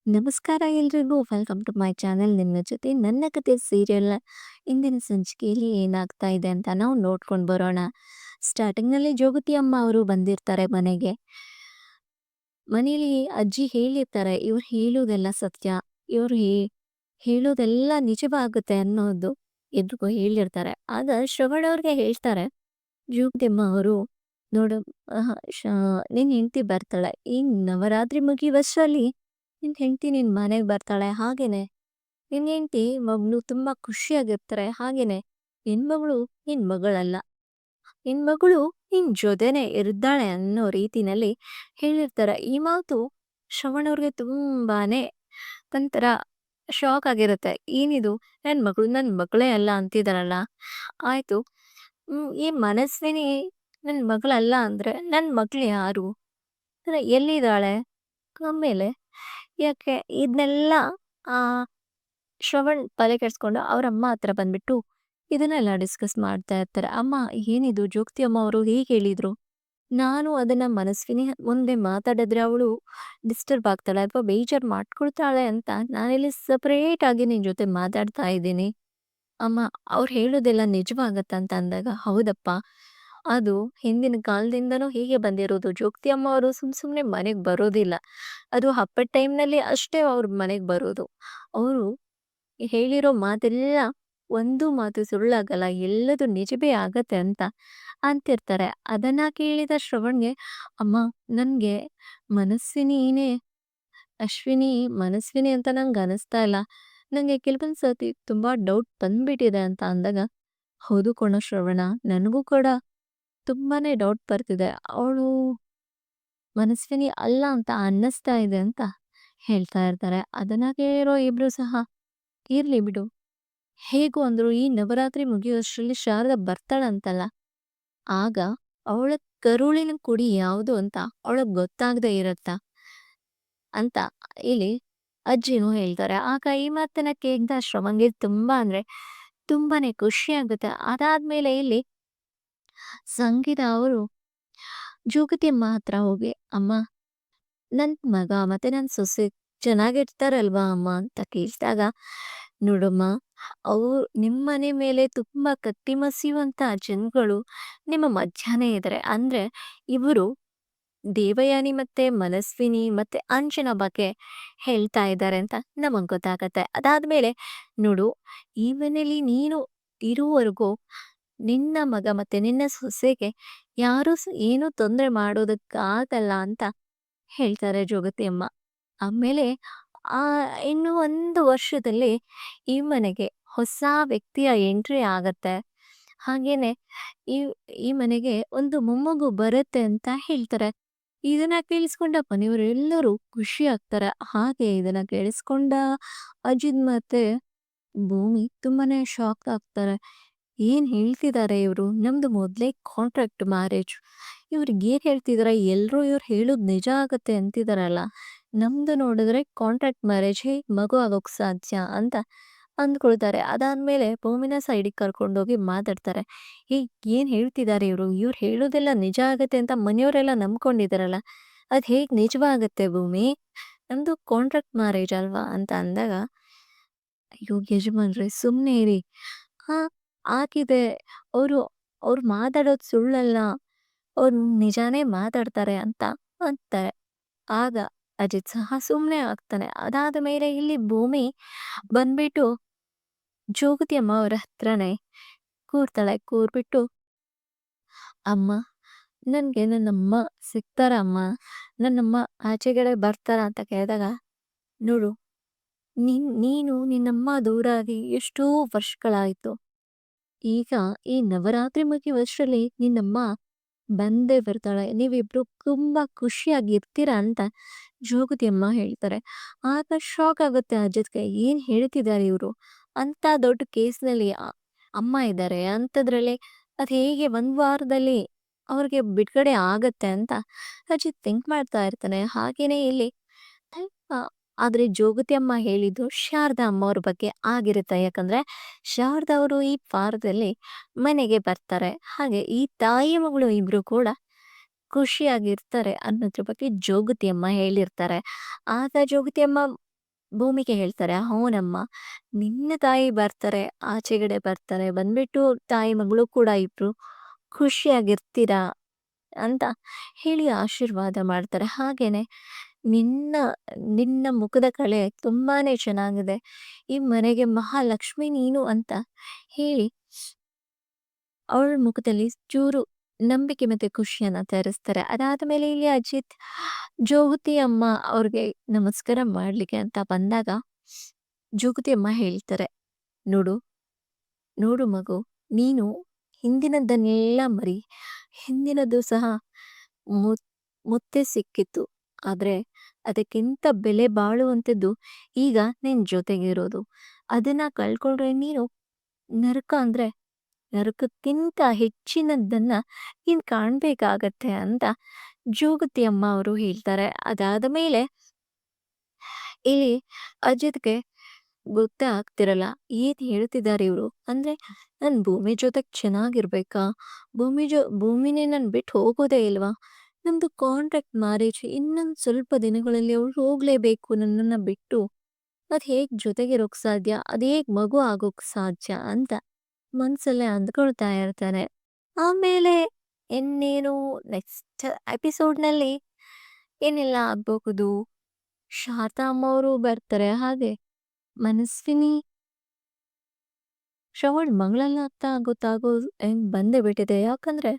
ನಮಸ್ಕಾರ ಎಲ್ರಿಗೂ welcome to my channel. ನಿಮ್ಮ ಜೊತೆ ನನ್ನ ಕತೆ ಸೀರಿಯಲ್ ಇಂದಿನ ಸಂಚಿಕೆಯಲ್ಲಿ ಏನಾಗ್ತಾ ಇದೆ ಅಂತ ನಾವು ನೋಡ್ಕೊಂಡು ಬರೋಣ. ಸ್ಟಾರ್ಟಿಂಗ್ನಲ್ಲಿ ಜೋಗತಿ ಅಮ್ಮ ಅವರು ಬಂದಿರ್ತಾರೆ ಮನೆಗೆ. ಮನೇಲಿ ಅಜ್ಜಿ ಹೇಳಿರ್ತಾರೆ, ಇವ್ರು ಹೇಳೋದೆಲ್ಲ ಸತ್ಯ, ಇವ್ರು ಹೇಳೋದೆಲ್ಲ ನಿಜವಾಗುತ್ತೆ ಅನ್ನೋದು ಎಲ್ರಿಗೂ ಹೇಳಿರ್ತಾರೆ. ಆಗ ಶ್ರವಣ್ ಅವ್ರಿಗೆ ಹೇಳ್ತಾರೆ ಜೋಗತಿ ಅಮ್ಮ ಅವರು, ನೋಡು, ನಿನ್ ಹೆಂಡತಿ ಬರ್ತಾಳೆ ಈ ನವರಾತ್ರಿ ಮುಗಿಯುವಷ್ಟರಲ್ಲಿ, ನಿನ್ ಹೆಂಡತಿ ನಿನ್ ಮನೆಗೆ ಬರ್ತಾಳೆ. ಹಾಗೇನೆ ನಿನ್ ಹೆಂಡತಿ ಮಗಳು ತುಂಬಾ ಖುಷಿಯಾಗಿರ್ತಾರೆ. ಹಾಗೇನೆ ನಿನ್ ಮಗಳು ನಿನ್ ಮಗಳಲ್ಲ, ನಿನ್ ಮಗಳು ನಿನ್ ಜೊತೆನೆ ಇರ್ತಾಳೆ ಅನ್ನೋ ರೀತಿನಲ್ಲಿ ಹೇಳಿರ್ತಾರೆ. ಈ ಮಾತು ಶ್ರವಣ್ ಅವ್ರಿಗೆ ತುಂಬಾನೇ ಒಂಥರ ಶಾಕ್ ಆಗಿರುತ್ತೆ. ಏನಿದು, ನನ್ ಮಗಳೇ ಅಲ್ಲ ಅಂತಿದಾರಲ್ಲ. ಆಯ್ತು, ಈ ಮನಸ್ವಿನಿ ನನ್ ಮಗಳಲ್ಲ ಅಂದ್ರೆ ನನ್ ಮಗಳು ಯಾರು, ಎಲ್ಲಿದ್ದಾಳೆ, ಆಮೇಲೆ ಯಾಕೆ ಇದನ್ನೆಲ್ಲ ಆ ಶ್ರವಣ್ ತಲೆ ಕೆಡಿಸ್ಕೊಂಡು ಅವ್ರ ಅಮ್ಮ ಹತ್ರ ಬಂದ್ಬಿಟ್ಟು ಇದನ್ನೆಲ್ಲ ಡಿಸ್ಕಸ್ ಮಾಡ್ತಾ ಇರ್ತಾರೆ. ಅಮ್ಮ, ಏನಿದು, ಜೋಗತಿ ಅಮ್ಮ ಅವರು ಹೀಗೆ ಹೇಳಿದ್ರು, ನಾನು ಅದನ್ನ ಮನಸ್ವಿನಿ ಮುಂದೆ ಮಾತಾಡಿದ್ರೆ ಅವಳು ಡಿಸ್ಟರ್ಬ್ ಆಗ್ತಾಳೆ ಅಥವಾ ಬೇಜಾರು ಮಾಡ್ಕೊಳ್ತಾಳೆ ಅಂತ ನಾನಿಲ್ಲಿ ಸಪ್ರೇಟ್ ಆಗಿ ನಿನ್ ಜೊತೆ ಮಾತಾಡ್ತಾ ಇದ್ದೀನಿ. ಅಮ್ಮ, ಅವ್ರು ಹೇಳೋದೆಲ್ಲ ನಿಜವಾಗತ್ತಾ ಅಂತ ಅಂದಾಗ, ಹೌದಪ್ಪ, ಅದು ಹಿಂದಿನ ಕಾಲದಿಂದನೂ ಹೀಗೆ ಬಂದಿರೋದು. ಜೋಗತಿ ಅಮ್ಮ ಅವರು ಸುಮ್ನೆ ಮನೆಗ್ ಬರೋದಿಲ್ಲ. ಅದು ಹಬ್ಬದ ಟೈಮ್‌ನಲ್ಲಿ ಅಷ್ಟೇ ಅವ್ರ ಮನೆಗ್ ಬರೋದು. ಅವರು ಹೇಳಿರೋ ಮಾತೆಲ್ಲ ಒಂದು ಮಾತು ಸುಳ್ಳಾಗಲ್ಲ, ಎಲ್ಲದು ನಿಜವೇ ಆಗತ್ತೆ ಅಂತ ಅಂತಿರ್ತಾರೆ. ಅದನ್ನ ಕೇಳಿದ ಶ್ರವಣ್‌ಗೆ, ಅಮ್ಮ, ನನ್ಗೆ ಮನಸ್ವಿನಿನೇ ಅಶ್ವಿನಿ ಮನಸ್ವಿನಿ ಅಂತ ನಂಗೆ ಅನಿಸ್ತಾ ಇಲ್ಲ. ನಂಗೆ ಕೆಲವೊಂದ್ ಸತಿ ತುಂಬಾ ಡೌಟ್ ಬಂದ್ಬಿಟ್ಟಿದೆ ಅಂತ ಅಂದಾಗ, ಹೌದು ಕಣೋ ಶ್ರವಣ, ನನಗೂ ಕೂಡ ತುಂಬಾನೇ ಡೌಟ್ ಬರ್ತಿದೆ. ಅವಳು ಮನಸ್ವಿನಿ ಅಲ್ಲ ಅಂತ ಅನ್ನಿಸ್ತಾ ಇದೆ ಅಂತ ಹೇಳ್ತಾ ಇರ್ತಾರೆ. ಅದನ್ನ ಕೇಳಿರೋ ಇಬ್ರು ಸಹ, ಇರ್ಲಿ ಬಿಡು, ಹೇಗೂ ಅಂದ್ರು ಈ ನವರಾತ್ರಿ ಮುಗಿಯೋಷ್ಟ್ರಲ್ಲಿ ಶಾರದಾ ಬರ್ತಾಳಂತಲ್ಲ, ಆಗ ಅವಳ ಕರುಳಿನ ಕುಡಿ ಯಾವುದು ಅಂತ ಅವಳಗ್ ಗೊತ್ತಾಗದೆ ಇರತ್ತಾ ಅಂತ ಇಲ್ಲಿ ಅಜ್ಜಿನೂ ಹೇಳ್ತಾರೆ. ಆಗ ಈ ಮಾತನ್ನ ಕೇಳ್ದ ಶ್ರವಂಗೆ ತುಂಬಾ ಅಂದ್ರೆ ತುಂಬಾನೇ ಖುಷಿ ಆಗುತ್ತೆ. ಅದಾದ್ಮೇಲೆ ಇಲ್ಲಿ ಸಂಗೀತ ಅವರು ಜೋಗತಿ ಅಮ್ಮ ಹತ್ರ ಹೋಗಿ, ಅಮ್ಮ, ನನ್ ಮಗ ಮತ್ತೆ ನನ್ ಸೊಸೆ ಚೆನ್ನಾಗಿರ್ತಾರಲ್ವಾ ಅಮ್ಮ ಅಂತ ಕೇಳಿದಾಗ, ನೋಡಮ್ಮ, ಅವು ನಿಮ್ಮನೆ ಮೇಲೆ ತುಂಬಾ ಕತ್ತಿ ಮಸಿಯುವಂತ ಜನಗಳು ನಿಮ್ಮ ಮಧ್ಯಾಹ್ನ ಇದ್ದಾರೆ. ಅಂದ್ರೆ ಇವರು ದೇವಯಾನಿ ಮತ್ತೆ ಮನಸ್ವಿನಿ ಮತ್ತೆ ಅಂಜನ ಬಗ್ಗೆ ಹೇಳ್ತಾ ಇದ್ದಾರೆ ಅಂತ ನಮಗ್ ಗೊತ್ತಾಗತ್ತೆ. ಅದಾದ್ಮೇಲೆ ನೋಡು, ಈ ಮನೇಲಿ ನೀನು ಇರುವವರೆಗೂ ನಿನ್ನ ಮಗ ಮತ್ತೆ ನಿನ್ನ ಸೊಸೆಗೆ ಯಾರು ಏನು ತೊಂದರೆ ಮಾಡೋದಕ್ಕಾಗಲ್ಲ ಅಂತ ಹೇಳ್ತಾರೆ ಜೋಗತಿ ಅಮ್ಮ. ಆಮೇಲೆ ಆ ಇನ್ನು ಒಂದು ವರ್ಷದಲ್ಲಿ ಈ ಮನೆಗೆ ಹೊಸ ವ್ಯಕ್ತಿಯ ಎಂಟ್ರಿ ಆಗತ್ತೆ. ಹಾಗೇನೆ ಈ ಈ ಮನೆಗೆ ಒಂದು ಮೊಮ್ಮಗು ಬರುತ್ತೆ ಅಂತ ಹೇಳ್ತಾರೆ. ಇದನ್ನ ಕೇಳಿಸ್ಕೊಂಡ ಮನೆಯವರೆಲ್ಲರೂ ಖುಷಿ ಆಗ್ತಾರೆ. ಹಾಗೆ ಇದನ್ನ ಕೇಳಿಸ್ಕೊಂಡ ಅಜಿತ್ ಮತ್ತೆ ಭೂಮಿ ತುಂಬಾನೇ ಶಾಕ್ ಆಗ್ತಾರೆ. ಏನ್ ಹೇಳ್ತಿದ್ದಾರೆ ಇವ್ರು? ನಮ್ದು ಮೊದ್ಲೇ ಕಾಂಟ್ರಾಕ್ಟ್ ಮ್ಯಾರೇಜ್. ಇವ್ರಿಗೇನ್ ಹೇಳ್ತಿದಾರೆ? ಎಲ್ರೂ ಇವ್ರು ಹೇಳೋದ್ ನಿಜ ಆಗತ್ತೆ ಅಂತಿದಾರಲ್ಲ. ನಮ್ದು ನೋಡಿದ್ರೆ ಕಾಂಟ್ರಾಕ್ಟ್ ಮ್ಯಾರೇಜ್, ಹೇಗ್ ಮಗು ಆಗೋಕ್ ಸಾಧ್ಯ ಅಂತ ಅಂದ್ಕೊಳ್ತಾರೆ. ಅದಾದ್ಮೇಲೆ ಭೂಮಿನ ಸೈಡಿಗೆ ಕರ್ಕೊಂಡೋಗಿ ಮಾತಾಡ್ತಾರೆ. ಏನ್ ಹೇಳ್ತಿದ್ದಾರೆ ಇವ್ರು? ಇವ್ರು ಹೇಳೋದೆಲ್ಲ ನಿಜ ಆಗತ್ತೆ ಅಂತ ಮನೆಯವರೆಲ್ಲ ನಂಬ್ಕೊಂಡಿದಾರಲ್ಲ. ಅದ್ ಹೇಗ್ ನಿಜವಾಗತ್ತೆ ಭೂಮಿ? ನಮ್ದು ಕಾಂಟ್ರಾಕ್ಟ್ ಮ್ಯಾರೇಜ್ ಅಲ್ವಾ ಅಂತ ಅಂದಾಗ, ಅಯ್ಯೋ ಯಜಮಾನ್ರೆ, ಸುಮ್ನೆ ಇರಿ. ಆ ಆಗಿದೆ. ಅವ್ರು ಅವ್ರು ಮಾತಾಡೋದು ಸುಳ್ಳಲ್ಲ. ಅವ್ರು ನಿಜಾನೇ ಮಾತಾಡ್ತಾರೆ ಅಂತ ಅಂತಾರೆ. ಆಗ ಅಜಿತ್ ಸಹ ಸುಮ್ನೆ ಆಗ್ತಾನೆ. ಅದಾದ ಮೇಲೆ ಇಲ್ಲಿ ಭೂಮಿ ಬಂದ್ಬಿಟ್ಟು ಜೋಗತಿ ಅಮ್ಮ ಅವ್ರ ಹತ್ರನೇ ಕೂರ್ತಾಳೆ. ಕೂರ್ಬಿಟ್ಟು, ಅಮ್ಮ, ನನ್ಗೆ ನನ್ನಮ್ಮ ಸಿಗ್ತಾರ ಅಮ್ಮ? ನನ್ನಮ್ಮ ಆಚೆಗಡೆ ಬರ್ತಾರ ಅಂತ ಕೇಳಿದಾಗ, ನೋಡು, ನೀನು ನಿನ್ನಮ್ಮ ದೂರ ಆಗಿ ಎಷ್ಟೋ ವರ್ಷಗಳಾಯ್ತು. ಈಗ ಈ ನವರಾತ್ರಿ ಮುಗಿಯುವಷ್ಟರಲ್ಲಿ ನಿನ್ನಮ್ಮ ಬಂದೇ ಬರ್ತಾಳೆ. ನೀವಿಬ್ರು ತುಂಬಾ ಖುಷಿಯಾಗಿ ಇರ್ತೀರಾ ಅಂತ ಜೋಗತಿ ಅಮ್ಮ ಹೇಳ್ತಾರೆ. ಆಗ ಶಾಕ್ ಆಗುತ್ತೆ ಅಜಿತ್‌ಗೆ. ಏನ್ ಹೇಳ್ತಿದ್ದಾರೆ ಇವ್ರು? ಅಂತ ದೊಡ್ಡ ಕೇಸ್‌ನಲ್ಲಿ ಅಮ್ಮ ಇದ್ದಾರೆ. ಅಂಥದ್ರಲ್ಲಿ ಅದ್ ಹೇಗೆ ಒಂದ್ ವಾರದಲ್ಲಿ ಅವ್ರಿಗೆ ಬಿಡುಗಡೆ ಆಗತ್ತೆ ಅಂತ ಅಜಿತ್ ಥಿಂಕ್ ಮಾಡ್ತಾ ಇರ್ತಾನೆ. ಹಾಗೇನೆ ಇಲ್ಲಿ ಆ, ಆದ್ರೆ ಜೋಗತಿ ಅಮ್ಮ ಹೇಳಿದ್ದು ಶಾರದಾ ಅಮ್ಮವ್ರ ಬಗ್ಗೆ ಆಗಿರುತ್ತೆ. ಯಾಕಂದ್ರೆ ಶಾರದಾ ಅವರು ಈ ವಾರದಲ್ಲಿ ಮನೆಗೆ ಬರ್ತಾರೆ. ಹಾಗೆ ಈ ತಾಯಿ ಮಗಳು ಇಬ್ರು ಕೂಡ ಖುಷಿಯಾಗಿರ್ತಾರೆ ಅನ್ನೋದ್ರ ಬಗ್ಗೆ ಜೋಗತಿ ಅಮ್ಮ ಹೇಳಿರ್ತಾರೆ. ಆಗ ಜೋಗತಿ ಅಮ್ಮ ಭೂಮಿಗೆ ಹೇಳ್ತಾರೆ, "ಹೂನಮ್ಮ, ನಿನ್ನ ತಾಯಿ ಬರ್ತಾರೆ, ಆಚೆಗಡೆ ಬರ್ತಾರೆ. ಬಂದ್ಬಿಟ್ಟು ತಾಯಿ ಮಗಳು ಕೂಡ ಇಬ್ರು ಖುಷಿಯಾಗಿರ್ತೀರಾ" ಅಂತ ಹೇಳಿ ಆಶೀರ್ವಾದ ಮಾಡ್ತಾರೆ. ಹಾಗೇನೆ ನಿನ್ನ ನಿನ್ನ ಮುಖದ ಕಳೆ ತುಂಬಾನೇ ಚೆನ್ನಾಗಿದೆ. ಈ ಮನೆಗೆ ಮಹಾಲಕ್ಷ್ಮಿ ನೀನು ಅಂತ ಹೇಳಿ ಅವಳ ಮುಖದಲ್ಲಿ ಚೂರು ನಂಬಿಕೆ ಮತ್ತೆ ಖುಷಿಯನ್ನ ತರಿಸ್ತಾರೆ. ಅದಾದ್ಮೇಲೆ ಇಲ್ಲಿ ಅಜಿತ್ ಜೋಗತಿ ಅಮ್ಮ ಅವ್ರಿಗೆ ನಮಸ್ಕಾರ ಮಾಡ್ಲಿಕ್ಕೆ ಅಂತ ಬಂದಾಗ, ಜೋಗತಿ ಅಮ್ಮ ಹೇಳ್ತಾರೆ, "ನೋಡು, ನೋಡು ಮಗು, ನೀನು ಹಿಂದಿನದ್ದನ್ನೆಲ್ಲ ಮರಿ. ಹಿಂದಿನದ್ದು ಸಹ ಮುತ್ ಮುತ್ತೆ ಸಿಕ್ಕಿತ್ತು. ಆದ್ರೆ ಅದಕ್ಕಿಂತ ಬೆಲೆ ಬಾಳುವಂಥದ್ದು ಈಗ ನಿನ್ ಜೊತೆಗಿರೋದು. ಅದನ್ನ ಕಳ್ಕೊಂಡ್ರೆ ನೀನು ನರಕ ಅಂದ್ರೆ ನರಕಕ್ಕಿಂತ ಹೆಚ್ಚಿನದ್ದನ್ನ ನೀನ್ ಕಾಣ್ಬೇಕಾಗತ್ತೆ" ಅಂತ ಜೋಗತಿ ಅಮ್ಮ ಅವರು ಹೇಳ್ತಾರೆ. ಅದಾದ ಮೇಲೆ ಇಲ್ಲಿ ಅಜಿತ್‌ಗೆ ಗೊತ್ತೇ ಆಗ್ತಿರಲ್ಲ. ಏನ್ ಹೇಳ್ತಿದ್ದಾರೆ ಇವ್ರು? ಅಂದ್ರೆ ನಾನ್ ಭೂಮಿ ಜೊತೆಗ್ ಚೆನ್ನಾಗಿರ್ಬೇಕಾ? ಭೂಮಿನೇ ನನ್ ಬಿಟ್ಟು ಹೋಗೋದೇ ಇಲ್ವಾ? ನಮ್ದು ಕಾಂಟ್ರಾಕ್ಟ್ ಮ್ಯಾರೇಜ್. ಇನ್ನೊಂದ್ ಸ್ವಲ್ಪ ದಿನಗಳಲ್ಲಿ ಅವ್ಳು ಹೋಗ್ಲೇಬೇಕು ನನ್ನನ್ನ ಬಿಟ್ಟು. ಅದ್ ಹೇಗ್ ಜೊತೆಗಿರೋಕ್ ಸಾಧ್ಯ? ಅದೇಗ್ ಮಗು ಆಗೋಕ್ ಸಾಧ್ಯ? ಅಂತ ಮನ್ಸಲ್ಲೇ ಅಂದ್ಕೊಳ್ತಾ ಇರ್ತಾನೆ. ಆಮೇಲೆ ಇನ್ನೇನು ನೆಕ್ಸ್ಟ್ ಎಪಿಸೋಡ್‌ನಲ್ಲಿ ಏನೆಲ್ಲ ಆಗ್ಬಹುದು? ಶಾರದಾ ಅಮ್ಮವ್ರು ಬರ್ತಾರೆ. ಹಾಗೆ ಮನಸ್ವಿನಿ ಶ್ರವಣ್ ಮಗಳಲ್ಲ ಅಂತ ಗೊತ್ತಾಗೋದು ಬಂದೇ ಬಿಟ್ಟಿದೆ. ಯಾಕಂದ್ರೆ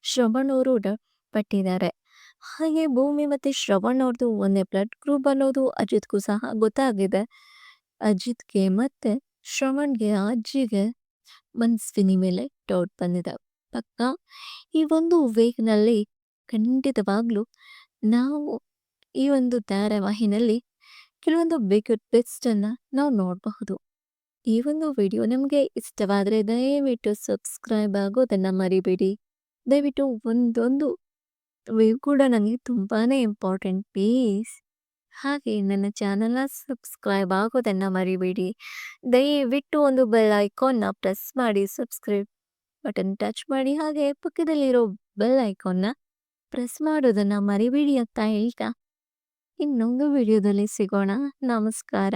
ಶ್ರವಣ್ ಅವರು ಪಟ್ಟಿದ್ದಾರೆ. ಹಾಗೆ ಭೂಮಿ ಮತ್ತೆ ಶ್ರವಣ್ ಅವ್ರದ್ದು ಒಂದೇ ಬ್ಲಡ್ ಗ್ರೂಪ್ ಅನ್ನೋದು ಅಜಿತ್‌ಗೂ ಸಹ ಗೊತ್ತಾಗಿದೆ. ಅಜಿತ್‌ಗೆ ಮತ್ತೆ ಶ್ರವಣ್‌ಗೆ ಅಜ್ಜಿಗೆ ಮನಸ್ವಿನಿ ಮೇಲೆ ಡೌಟ್ ಬಂದಿದೆ. ಪಕ್ಕಾ ಈ ಒಂದು ವೇವ್‌ನಲ್ಲಿ ಖಂಡಿತವಾಗ್ಲೂ ನಾವು ಈ ಒಂದು ಧಾರಾವಾಹಿನಲ್ಲಿ ಕೆಲವೊಂದು ಬಿಗ್ ಟ್ವಿಸ್ಟ್ ಅನ್ನ ನಾವು ನೋಡಬಹುದು. ಈ ಒಂದು ವಿಡಿಯೋ ನಿಮಗೆ ಇಷ್ಟವಾದರೆ ದಯವಿಟ್ಟು ಸಬ್ಸ್ಕ್ರೈಬ್ ಆಗೋದನ್ನ ಮರಿಬೇಡಿ. ದಯವಿಟ್ಟು ಒಂದೊಂದು ವ್ಯೂ ಕೂಡ ನನಗೆ ತುಂಬಾನೇ ಇಂಪಾರ್ಟೆಂಟ್ ಪ್ಲೀಸ್. ಹಾಗೆ ನನ್ನ ಚಾನಲ್‌ನ ಸಬ್ಸ್ಕ್ರೈಬ್ ಆಗೋದನ್ನ ಮರಿಬೇಡಿ. ದಯವಿಟ್ಟು ಒಂದು ಬೆಲ್ ಐಕಾನ್ನ ಪ್ರೆಸ್ ಮಾಡಿ, ಸಬ್ಸ್ಕ್ರೈಬ್ ಬಟನ್ ಟಚ್ ಮಾಡಿ, ಹಾಗೆ ಪಕ್ಕದಲ್ಲಿರೋ ಬೆಲ್ ಐಕಾನ್ನ ಪ್ರೆಸ್ ಮಾಡೋದನ್ನ ಮರಿಬೇಡಿ ಅಂತ ಹೇಳ್ತಾ ಇನ್ನೊಂದು ವಿಡಿಯೋದಲ್ಲಿ ಸಿಗೋಣ. ನಮಸ್ಕಾರ.